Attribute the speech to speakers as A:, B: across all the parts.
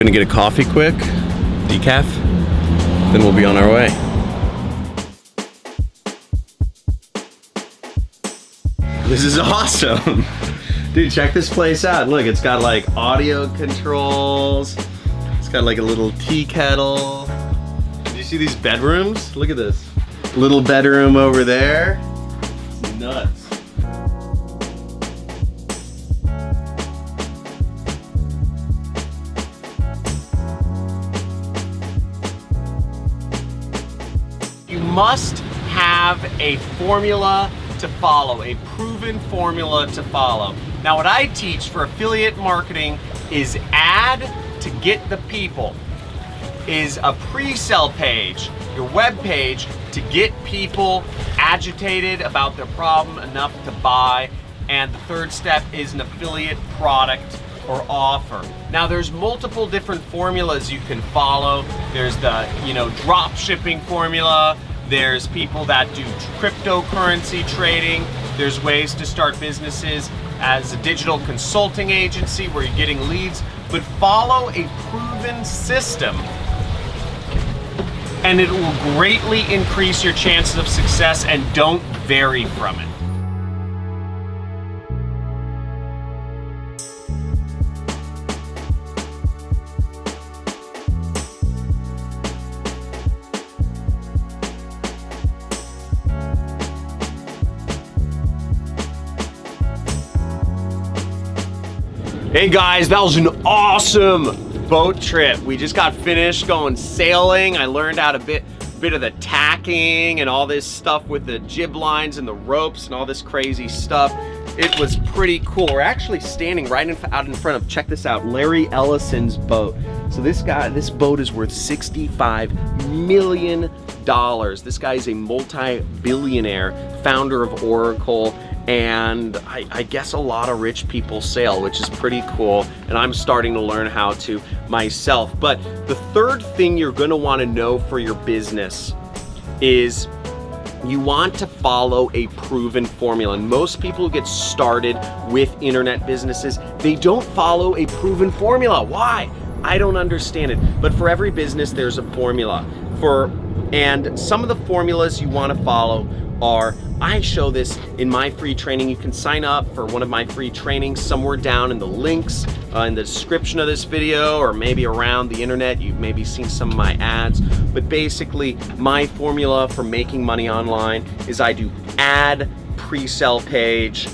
A: Gonna get a coffee quick, decaf, then we'll be on our way. This is awesome. Dude, check this place out. Look, it's got like audio controls. It's got like a little tea kettle. Do you see these bedrooms? Look at this. Little bedroom over there. It's nuts. You must have a formula to follow, a proven formula to follow. Now what I teach for affiliate marketing is add to get the people, is a pre-sale page, your web page, to get people agitated about their problem enough to buy, and the third step is an affiliate product or offer. Now there's multiple different formulas you can follow. There's the, drop shipping formula. There's people that do cryptocurrency trading. There's ways to start businesses as a digital consulting agency where you're getting leads, but follow a proven system and it will greatly increase your chances of success, and don't vary from it. Hey guys, that was an awesome boat trip. We just got finished going sailing. I learned how to bit of the tacking and all this stuff with the jib lines and the ropes and all this crazy stuff. It was pretty cool. We're actually standing right out in front of, check this out, Larry Ellison's boat. So this boat is worth $65 million. This guy is a multi-billionaire, founder of Oracle, and I guess a lot of rich people sail, which is pretty cool, and I'm starting to learn how to myself. But the third thing you're gonna wanna know for your business is you want to follow a proven formula. And most people who get started with internet businesses, they don't follow a proven formula. Why? I don't understand it. But for every business, there's a formula. And some of the formulas you want to follow are, I show this in my free training. You can sign up for one of my free trainings somewhere down in the links in the description of this video, or maybe around the internet. You've maybe seen some of my ads. But basically, my formula for making money online is I do ad, pre-sale page,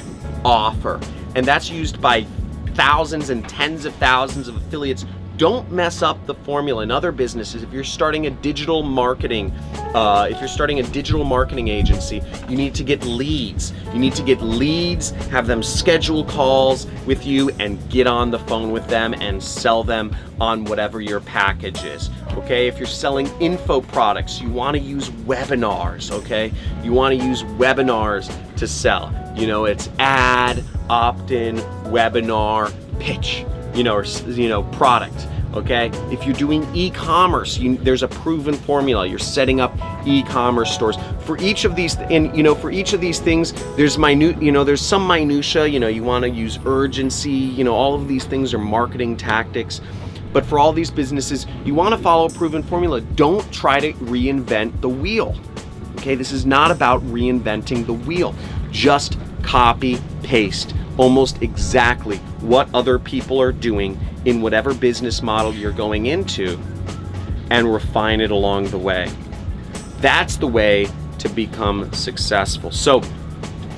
A: offer. And that's used by thousands and tens of thousands of affiliates. Don't mess up the formula. In other businesses, if you're starting a digital marketing, agency, you need to get leads. You need to get leads, have them schedule calls with you, and get on the phone with them and sell them on whatever your package is. Okay, if you're selling info products, you want to use webinars. Okay, you want to use webinars to sell. It's ad, opt-in, webinar, pitch. Or product, okay? If you're doing e-commerce, there's a proven formula. You're setting up e-commerce stores. For each of these, for each of these things, there's there's some minutia. You want to use urgency. All of these things are marketing tactics. But for all these businesses, you want to follow a proven formula. Don't try to reinvent the wheel. Okay, this is not about reinventing the wheel. Just copy, paste almost exactly what other people are doing in whatever business model you're going into, and refine it along the way. That's the way to become successful. So,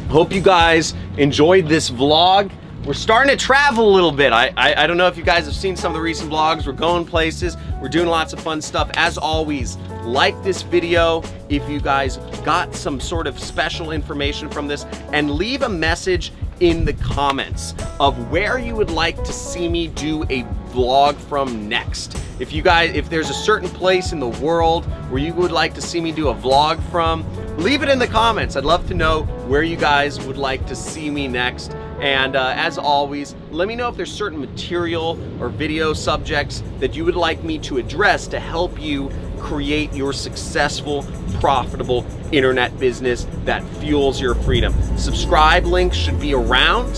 A: hope you guys enjoyed this vlog. We're starting to travel a little bit. I don't know if you guys have seen some of the recent vlogs. We're going places. We're doing lots of fun stuff. As always, like this video if you guys got some sort of special information from this, and leave a message in the comments of where you would like to see me do a vlog from next. If there's a certain place in the world where you would like to see me do a vlog from, leave it in the comments. I'd love to know where you guys would like to see me next. And as always, let me know if there's certain material or video subjects that you would like me to address to help you create your successful, profitable internet business that fuels your freedom. Subscribe link should be around.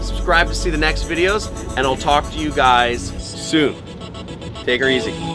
A: Subscribe to see the next videos, and I'll talk to you guys soon. Take her easy.